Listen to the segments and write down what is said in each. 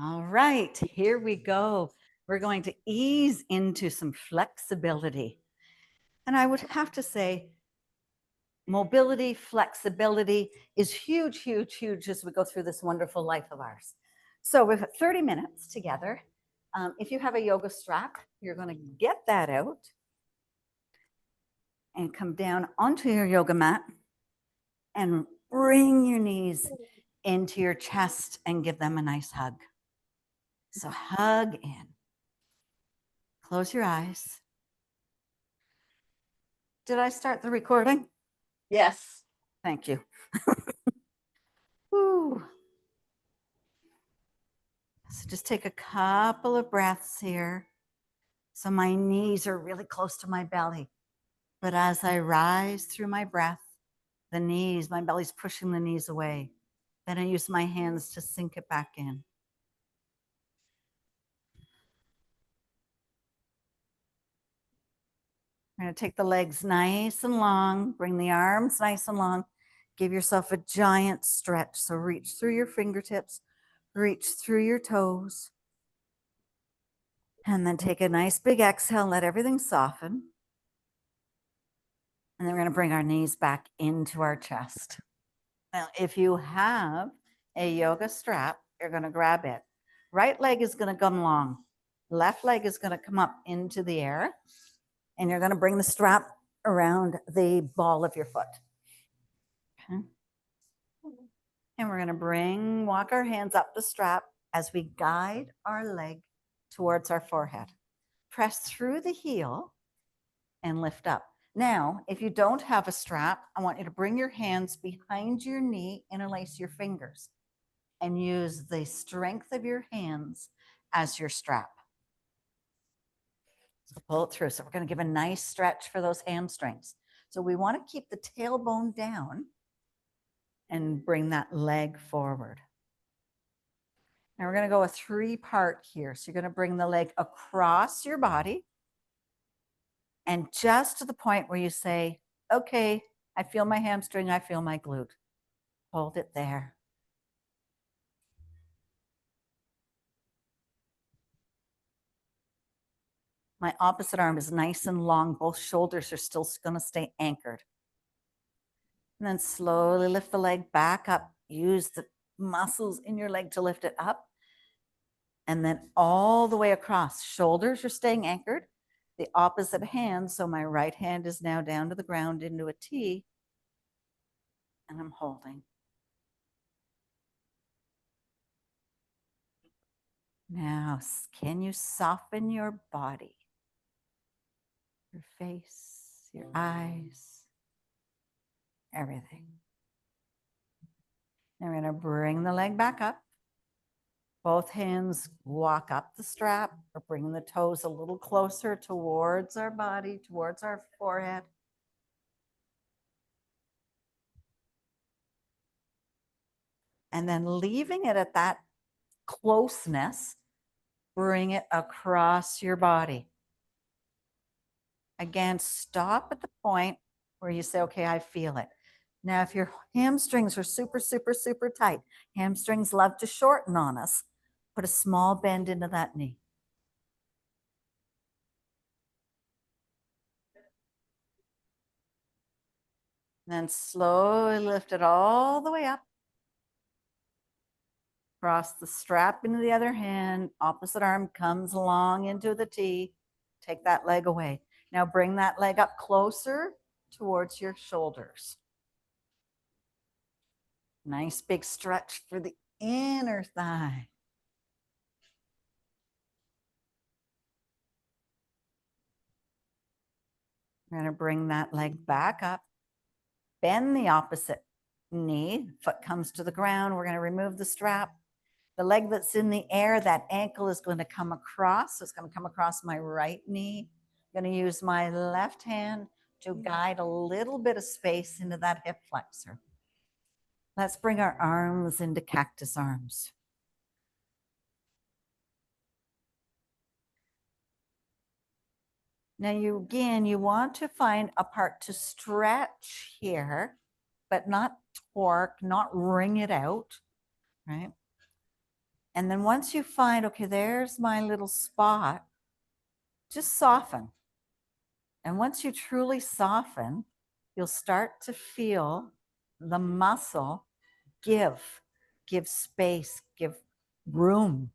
All right, here we go. We're going to ease into some flexibility. And I would have to say, mobility, flexibility is huge, huge, huge as we go through this wonderful life of ours. So we've got 30 minutes together. If you have a yoga strap, you're going to get that out and come down onto your yoga mat and bring your knees into your chest and give them a nice hug. So hug in. Close your eyes. Did I start the recording? Yes. Thank you. Woo. So just take a couple of breaths here. So my knees are really close to my belly. But as I rise through my breath, my belly's pushing the knees away. Then I use my hands to sink it back in. I'm going to take the legs nice and long, bring the arms nice and long. Give yourself a giant stretch. So reach through your fingertips, reach through your toes. And then take a nice big exhale, let everything soften. And then we're going to bring our knees back into our chest. Now, if you have a yoga strap, you're going to grab it. Right leg is going to come long. Left leg is going to come up into the air. And you're going to bring the strap around the ball of your foot. Okay. And we're going to walk our hands up the strap as we guide our leg towards our forehead. Press through the heel and lift up. Now, if you don't have a strap, I want you to bring your hands behind your knee, interlace your fingers, and use the strength of your hands as your strap. So pull it through. So we're going to give a nice stretch for those hamstrings. So we want to keep the tailbone down and bring that leg forward. Now we're going to go a 3-part here. So you're going to bring the leg across your body and just to the point where you say, okay, I feel my hamstring, I feel my glute. Hold it there. My opposite arm is nice and long. Both shoulders are still going to stay anchored. And then slowly lift the leg back up. Use the muscles in your leg to lift it up. And then all the way across. Shoulders are staying anchored. The opposite hand, so my right hand is now down to the ground into a T. And I'm holding. Now, can you soften your body? Your face, your eyes, everything. Now we're going to bring the leg back up. Both hands walk up the strap. We're bringing the toes a little closer towards our body, towards our forehead. And then leaving it at that closeness, bring it across your body. Again, stop at the point where you say, okay, I feel it. Now, if your hamstrings are super, super, super tight, hamstrings love to shorten on us, put a small bend into that knee. Then slowly lift it all the way up. Cross the strap into the other hand. Opposite arm comes along into the T. Take that leg away. Now bring that leg up closer towards your shoulders. Nice big stretch for the inner thigh. We're going to bring that leg back up. Bend the opposite knee. Foot comes to the ground. We're going to remove the strap. The leg that's in the air, that ankle is going to come across. So it's going to come across my right knee. I'm going to use my left hand to guide a little bit of space into that hip flexor. Let's bring our arms into cactus arms. Now you want to find a part to stretch here, but not torque, not wring it out, right? And then once you find, okay, there's my little spot, just soften. And once you truly soften, you'll start to feel the muscle give space, give room.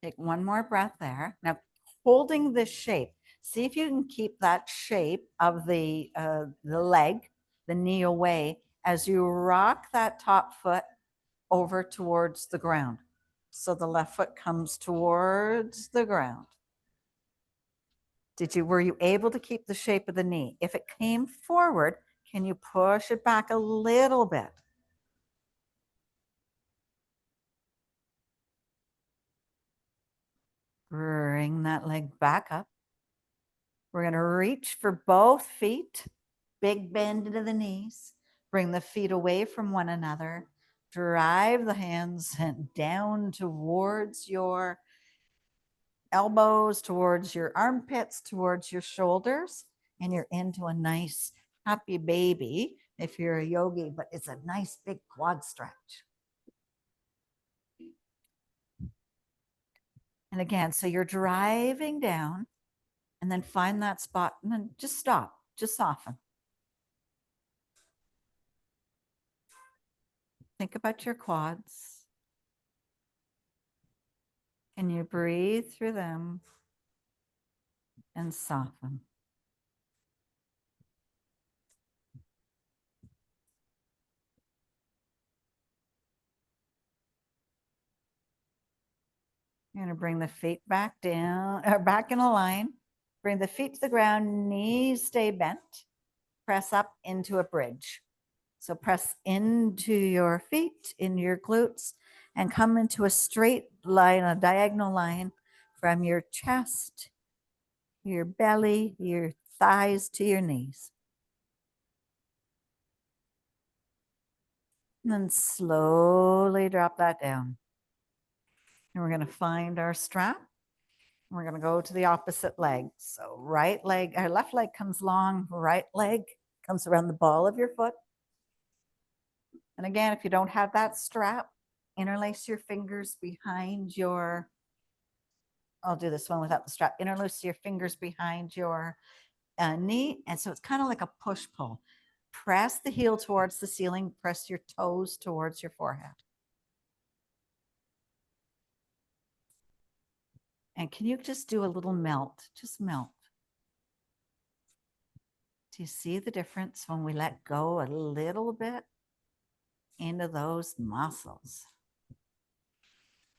Take one more breath there. Now, holding this shape, see if you can keep that shape of the leg, the knee away, as you rock that top foot over towards the ground. So the left foot comes towards the ground. Were you able to keep the shape of the knee? If it came forward, can you push it back a little bit? Bring that leg back up. We're going to reach for both feet, big bend into the knees. Bring the feet away from one another. Drive the hands down towards your elbows, towards your armpits, towards your shoulders, and you're into a nice happy baby if you're a yogi, but it's a nice big quad stretch. And again, so you're driving down and then find that spot and then just stop, just soften. Think about your quads. Can you breathe through them and soften? You're going to bring the feet back down, or back in a line. Bring the feet to the ground, knees stay bent. Press up into a bridge. So press into your feet, in your glutes, and come into a straight line, a diagonal line from your chest, your belly, your thighs to your knees. And then slowly drop that down. And we're going to find our strap. We're going to go to the opposite leg. So right leg, our left leg comes long, right leg comes around the ball of your foot. And again, if you don't have that strap, interlace your fingers behind your, I'll do this one without the strap, interlace your fingers behind your knee. And so it's kind of like a push pull. Press the heel towards the ceiling, press your toes towards your forehead. And can you just do a little melt? Just melt. Do you see the difference when we let go a little bit into those muscles?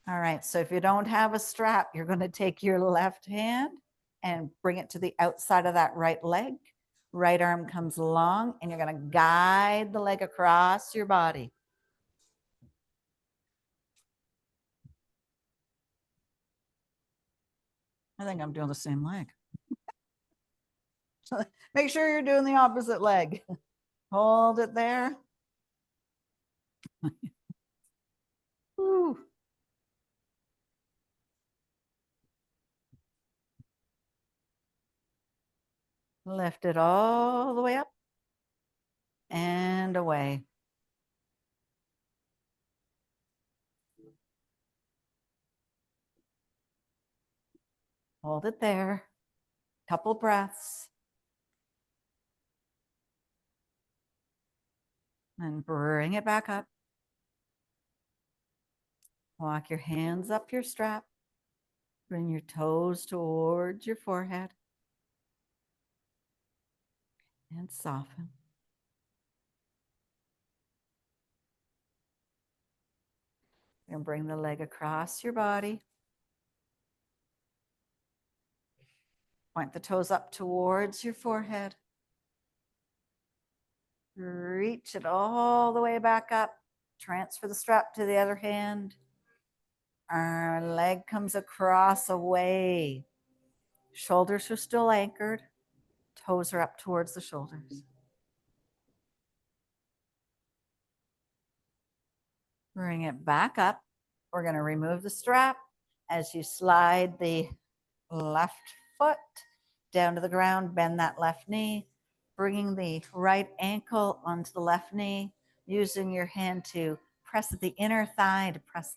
All right, so if you don't have a strap, you're going to take your left hand and bring it to the outside of that right leg. Right arm comes along, and you're going to guide the leg across your body. I think I'm doing the same leg. Make sure you're doing the opposite leg. Hold it there. Woo. Lift it all the way up and away. Hold it there. Couple breaths. And bring it back up. Walk your hands up your strap. Bring your toes towards your forehead. And soften. And bring the leg across your body. Point the toes up towards your forehead. Reach it all the way back up. Transfer the strap to the other hand. Our leg comes across away. Shoulders are still anchored. Toes are up towards the shoulders. Bring it back up. We're going to remove the strap as you slide the left foot down to the ground, bend that left knee, bringing the right ankle onto the left knee, using your hand to press at the inner thigh, to press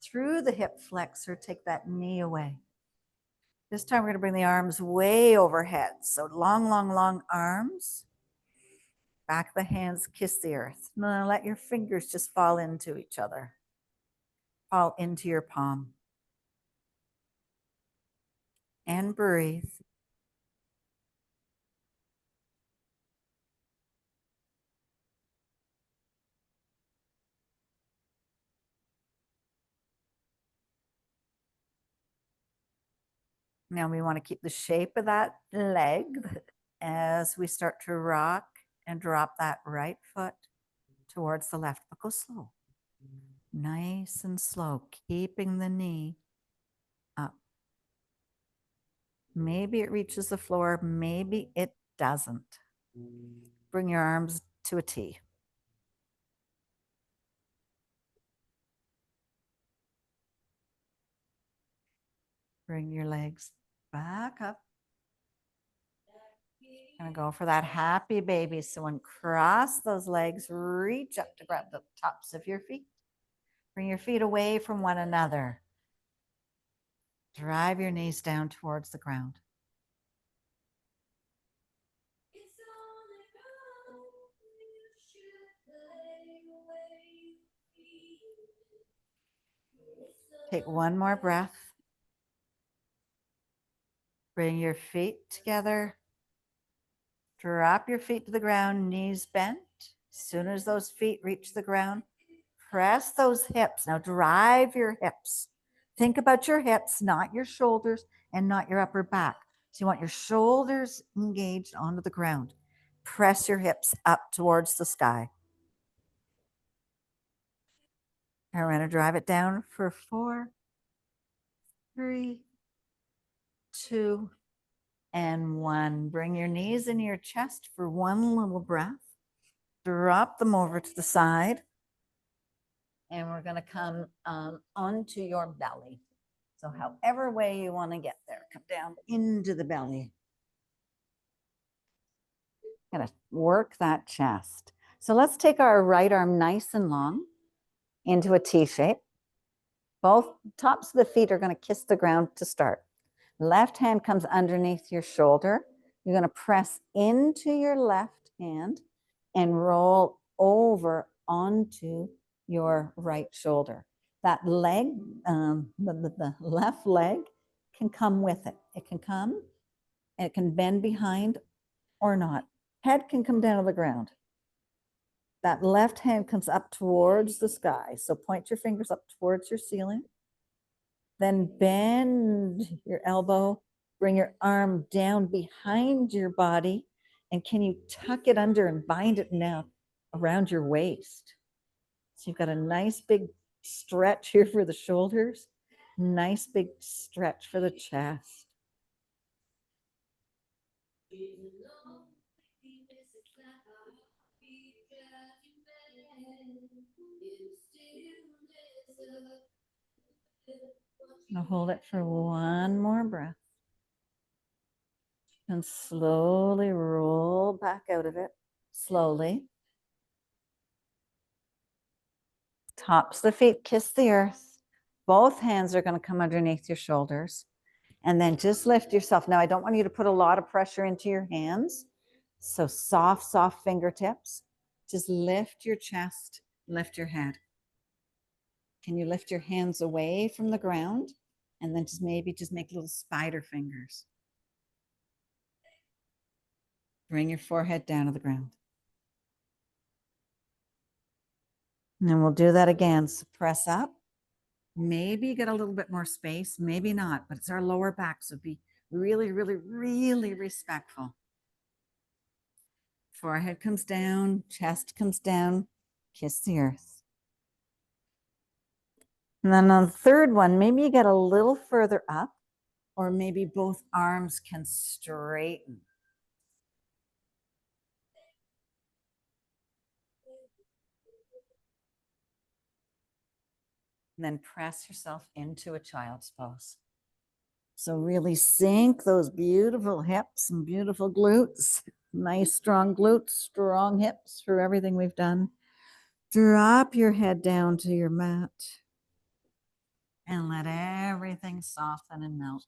through the hip flexor, take that knee away. This time we're going to bring the arms way overhead. So long, long, long arms. Back of the hands, kiss the earth. Now let your fingers just fall into each other. Fall into your palm. And breathe. Now we want to keep the shape of that leg as we start to rock and drop that right foot towards the left, but go slow. Nice and slow, keeping the knee up. Maybe it reaches the floor, maybe it doesn't. Bring your arms to a T. Bring your legs back up. Gonna go for that happy baby. So uncross those legs, reach up to grab the tops of your feet. Bring your feet away from one another. Drive your knees down towards the ground. Take one more breath. Bring your feet together. Drop your feet to the ground, knees bent. As soon as those feet reach the ground, press those hips. Now drive your hips. Think about your hips, not your shoulders and not your upper back. So you want your shoulders engaged onto the ground. Press your hips up towards the sky. And we're going to drive it down for 4, 3, 2, and 1. Bring your knees into your chest for one little breath. Drop them over to the side. And we're going to come onto your belly. So however way you want to get there, come down into the belly. Going to work that chest. So let's take our right arm nice and long into a T shape. Both tops of the feet are going to kiss the ground to start. Left hand comes underneath your shoulder. You're going to press into your left hand and roll over onto your right shoulder. That leg, the left leg can come with it. It can come and it can bend behind or not. Head can come down to the ground. That left hand comes up towards the sky. So point your fingers up towards your ceiling. Then bend your elbow, bring your arm down behind your body. And can you tuck it under and bind it now around your waist? So you've got a nice big stretch here for the shoulders, nice big stretch for the chest. Now hold it for one more breath. And slowly roll back out of it, slowly. Tops of the feet kiss the earth. Both hands are going to come underneath your shoulders. And then just lift yourself. Now, I don't want you to put a lot of pressure into your hands. So soft, soft fingertips. Just lift your chest, lift your head. Can you lift your hands away from the ground? And then just maybe just make little spider fingers. Bring your forehead down to the ground. And then we'll do that again. So press up. Maybe get a little bit more space, maybe not, but it's our lower back. So be really, really, really respectful. Forehead comes down, chest comes down, kiss the earth. And then on the third one, maybe you get a little further up, or maybe both arms can straighten. And then press yourself into a child's pose. So really sink those beautiful hips and beautiful glutes. Nice strong glutes, strong hips for everything we've done. Drop your head down to your mat and let everything soften and melt.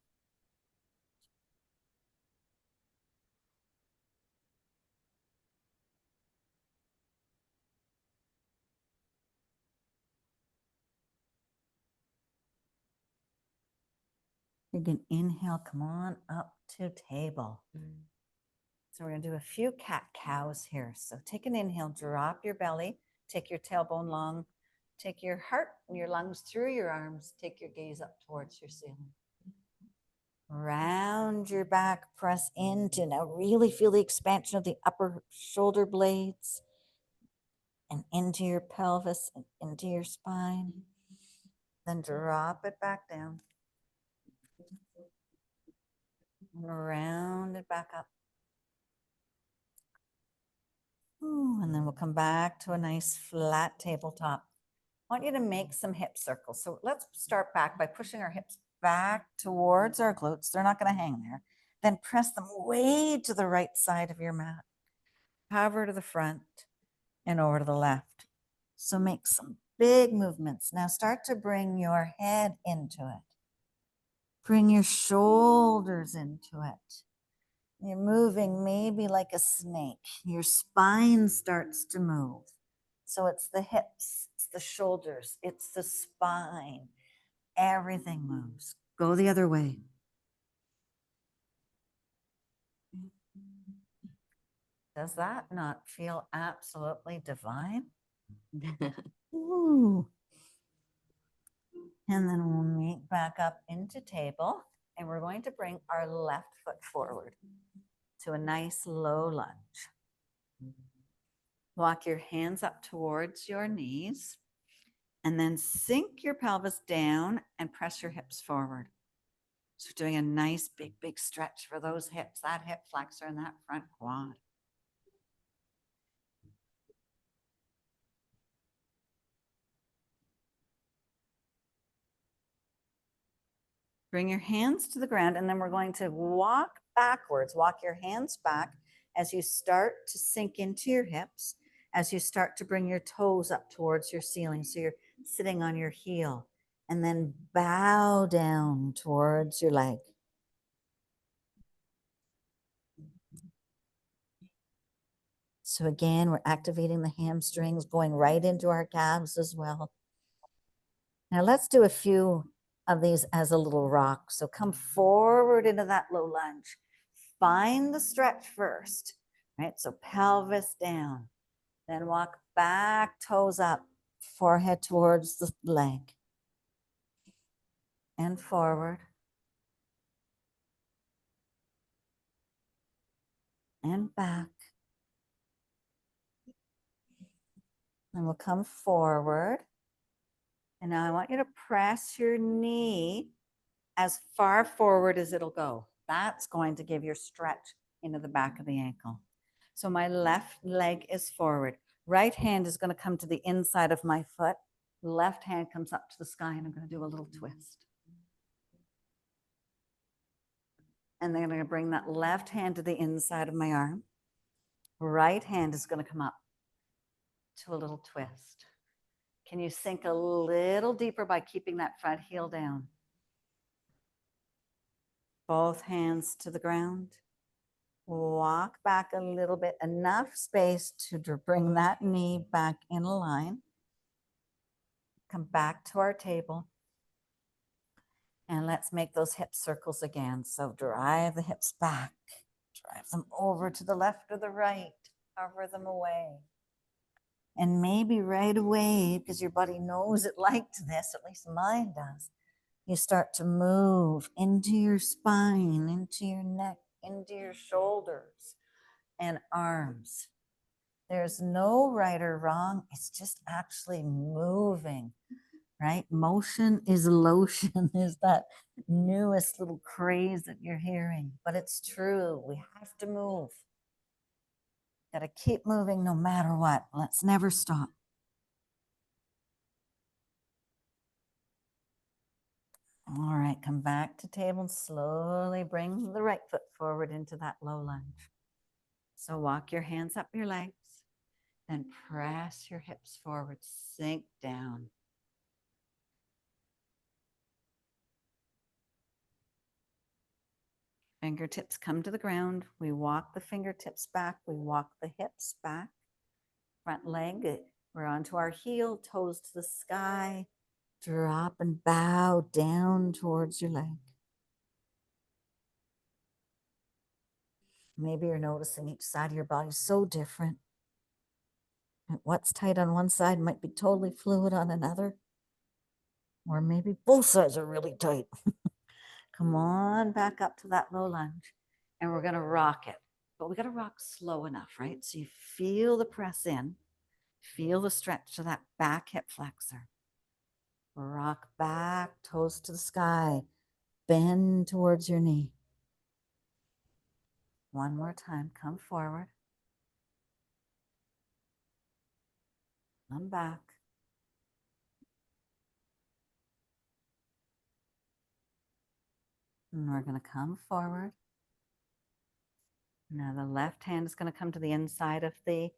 You can inhale, come on up to table. So we're going to do a few cat cows here. So take an inhale, drop your belly, take your tailbone long, take your heart and your lungs through your arms, take your gaze up towards your ceiling. Round your back, press into, now really feel the expansion of the upper shoulder blades and into your pelvis and into your spine. Then drop it back down. Round it back up. Ooh, and then we'll come back to a nice flat tabletop. I want you to make some hip circles. So let's start back by pushing our hips back towards our glutes. They're not going to hang there. Then press them way to the right side of your mat. Hover to the front and over to the left. So make some big movements. Now start to bring your head into it. Bring your shoulders into it. You're moving maybe like a snake. Your spine starts to move. So it's the hips, it's the shoulders, it's the spine. Everything moves. Go the other way. Does that not feel absolutely divine? Ooh. And then we'll meet back up into table, and we're going to bring our left foot forward to a nice low lunge. Walk your hands up towards your knees, and then sink your pelvis down and press your hips forward. So doing a nice big stretch for those hips, that hip flexor and that front quad. Bring your hands to the ground, and then we're going to walk backwards. Walk your hands back as you start to sink into your hips, as you start to bring your toes up towards your ceiling. So you're sitting on your heel, and then bow down towards your leg. So again, we're activating the hamstrings, going right into our calves as well. Now let's do a few of these as a little rock. So come forward into that low lunge. Find the stretch first, right? So pelvis down, then walk back, toes up, forehead towards the leg, and forward, and back. And we'll come forward. And now I want you to press your knee as far forward as it'll go. That's going to give your stretch into the back of the ankle. So my left leg is forward. Right hand is going to come to the inside of my foot. Left hand comes up to the sky, and I'm going to do a little twist. And then I'm going to bring that left hand to the inside of my arm. Right hand is going to come up to a little twist. Can you sink a little deeper by keeping that front heel down? Both hands to the ground. Walk back a little bit, enough space to bring that knee back in line. Come back to our table. And let's make those hip circles again. So drive the hips back. Drive them over to the left or the right. Hover them away. And maybe right away, because your body knows it liked this, at least mine does, you start to move into your spine, into your neck, into your shoulders and arms. There's no right or wrong. It's just actually moving, right? Motion is lotion is that newest little craze that you're hearing, but it's true. We have to move. Got to keep moving no matter what. Let's never stop. All right, come back to table and slowly bring the right foot forward into that low lunge. So walk your hands up your legs, then press your hips forward, sink down. Fingertips come to the ground. We walk the fingertips back. We walk the hips back. Front leg, we're onto our heel, toes to the sky. Drop and bow down towards your leg. Maybe you're noticing each side of your body is so different. What's tight on one side might be totally fluid on another. Or maybe both sides are really tight. Come on back up to that low lunge. And we're going to rock it. But we got to rock slow enough, right? So you feel the press in, feel the stretch to that back hip flexor. Rock back, toes to the sky. Bend towards your knee. One more time. Come forward. Come back. And we're going to come forward. Now the left hand is going to come to the inside of the,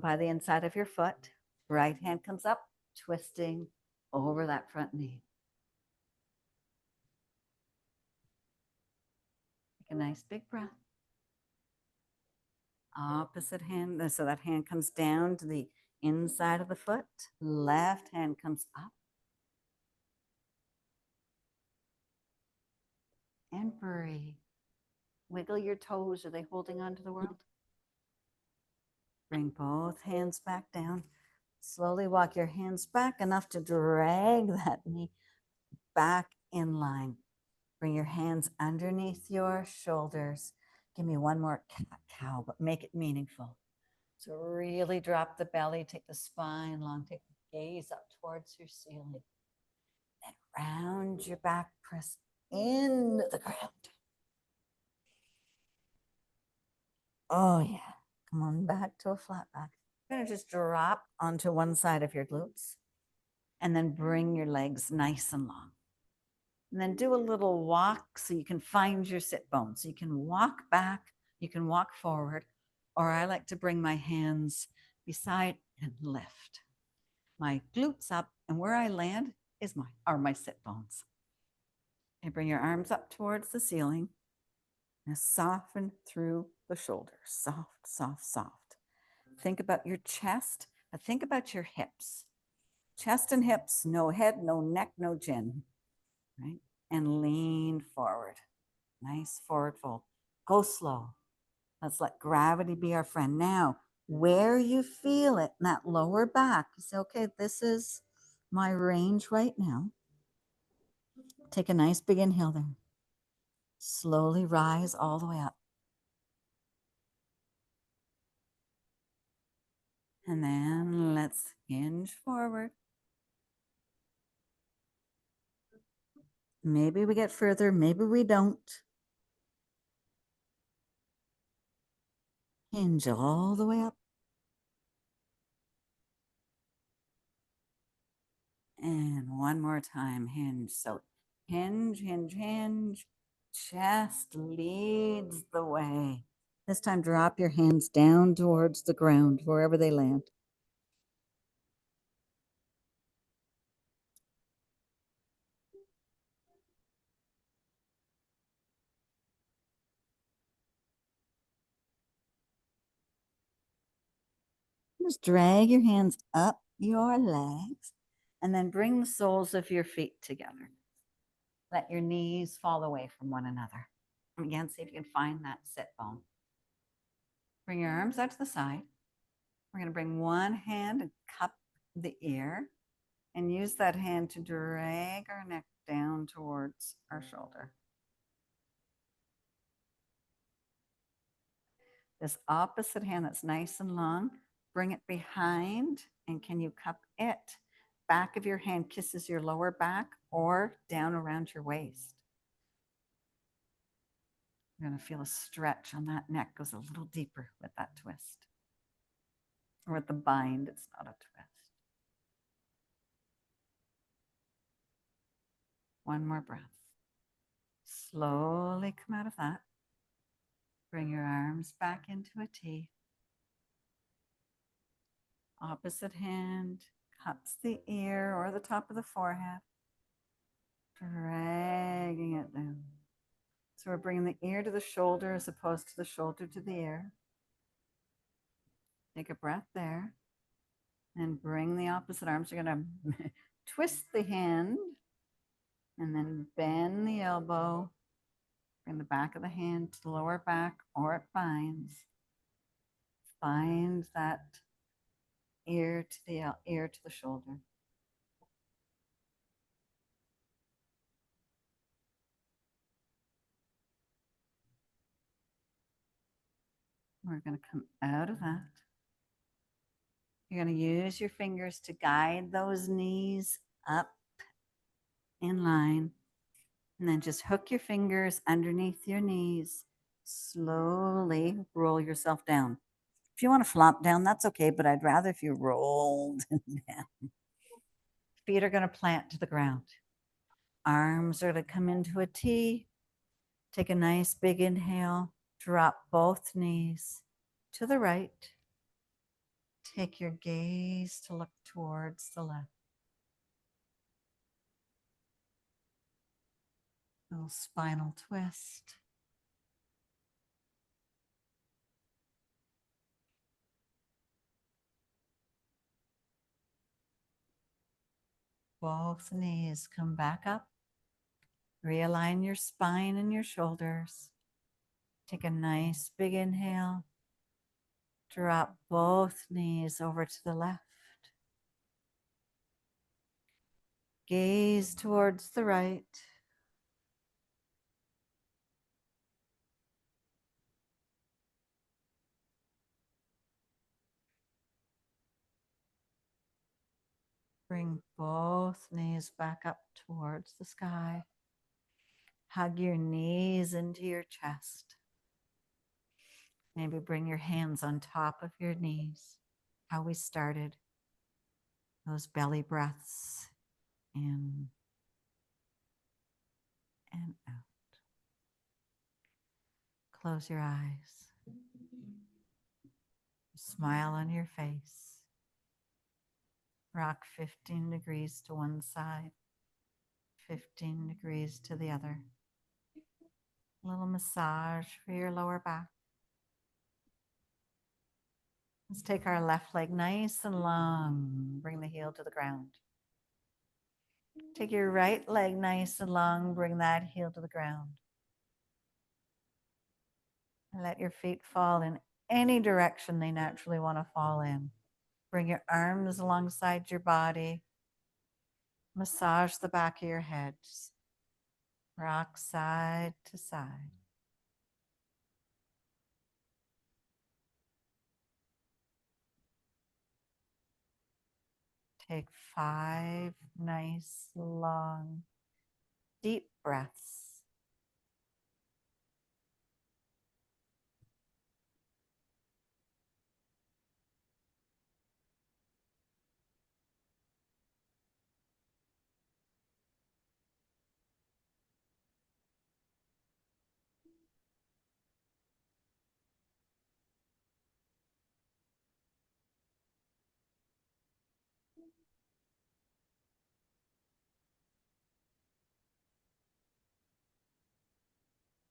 by the inside of your foot. Right hand comes up, twisting over that front knee. Take a nice big breath. Opposite hand, so that hand comes down to the inside of the foot. Left hand comes up. And breathe. Wiggle your toes. Are they holding on to the world? Bring both hands back down. Slowly walk your hands back enough to drag that knee back in line. Bring your hands underneath your shoulders. Give me one more cat-cow, but make it meaningful. So really drop the belly, take the spine long, take the gaze up towards your ceiling. And round your back, press into the ground. Oh yeah, come on back to a flat back. You're gonna just drop onto one side of your glutes and then bring your legs nice and long. And then do a little walk so you can find your sit bone. So you can walk back, you can walk forward, or I like to bring my hands beside and lift. My glutes up, and where I land are my sit bones. And bring your arms up towards the ceiling and soften through the shoulders. Soft, soft, soft. Think about your chest, but think about your hips. Chest and hips, no head, no neck, no chin, right? And lean forward. Nice forward fold. Go slow. Let's let gravity be our friend. Now, where you feel it in that lower back, you say, okay, this is my range right now. Take a nice big inhale there. Slowly rise all the way up. And then let's hinge forward. Maybe we get further, maybe we don't. Hinge all the way up. And one more time, hinge. So hinge, hinge, hinge. Chest leads the way. This time, drop your hands down towards the ground, wherever they land. Just drag your hands up your legs and then bring the soles of your feet together. Let your knees fall away from one another. Again, see if you can find that sit bone. Bring your arms out to the side. We're going to bring one hand and cup the ear and use that hand to drag our neck down towards our shoulder. This opposite hand that's nice and long, bring it behind, and can you cup it? Back of your hand kisses your lower back or down around your waist. You're going to feel a stretch on that neck, goes a little deeper with that twist. Or with the bind, it's not a twist. One more breath. Slowly come out of that. Bring your arms back into a T. Opposite hand cups the ear or the top of the forehead, dragging it down. So we're bringing the ear to the shoulder as opposed to the shoulder to the ear. Take a breath there and bring the opposite arms. You're going to twist the hand and then bend the elbow. Bring the back of the hand to the lower back, or it binds. Bind that ear to the shoulder. We're going to come out of that. You're going to use your fingers to guide those knees up in line. And then just hook your fingers underneath your knees. Slowly roll yourself down. If you want to flop down, that's okay, but I'd rather if you rolled down. Feet are going to plant to the ground. Arms are going to come into a T. Take a nice big inhale. Drop both knees to the right. Take your gaze to look towards the left. Little spinal twist. Both knees come back up. Realign your spine and your shoulders. Take a nice big inhale. Drop both knees over to the left. Gaze towards the right. Bring both knees back up towards the sky. Hug your knees into your chest. Maybe bring your hands on top of your knees. How we started. Those belly breaths in and out. Close your eyes. Smile on your face. Rock 15 degrees to one side, 15 degrees to the other. A little massage for your lower back. Let's take our left leg nice and long. Bring the heel to the ground. Take your right leg nice and long. Bring that heel to the ground. And let your feet fall in any direction they naturally want to fall in. Bring your arms alongside your body. Massage the back of your head. Rock side to side. Take 5 nice, long, deep breaths.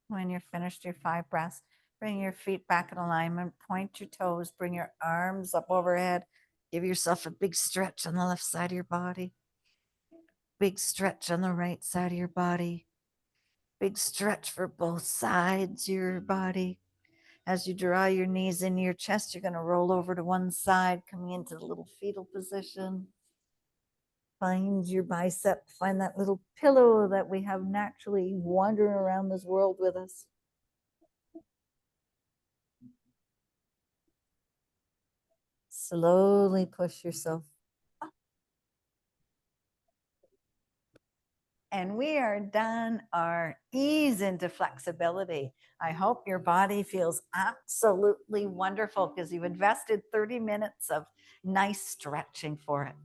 When you're finished your 5 breaths, bring your feet back in alignment, point your toes, bring your arms up overhead. Give yourself a big stretch on the left side of your body. Big stretch on the right side of your body. Big stretch for both sides of your body. As you draw your knees into your chest, you're going to roll over to one side, coming into the little fetal position. Find your bicep, find that little pillow that we have naturally wandering around this world with us. Slowly push yourself up. And we are done our ease into flexibility. I hope your body feels absolutely wonderful because you've invested 30 minutes of nice stretching for it.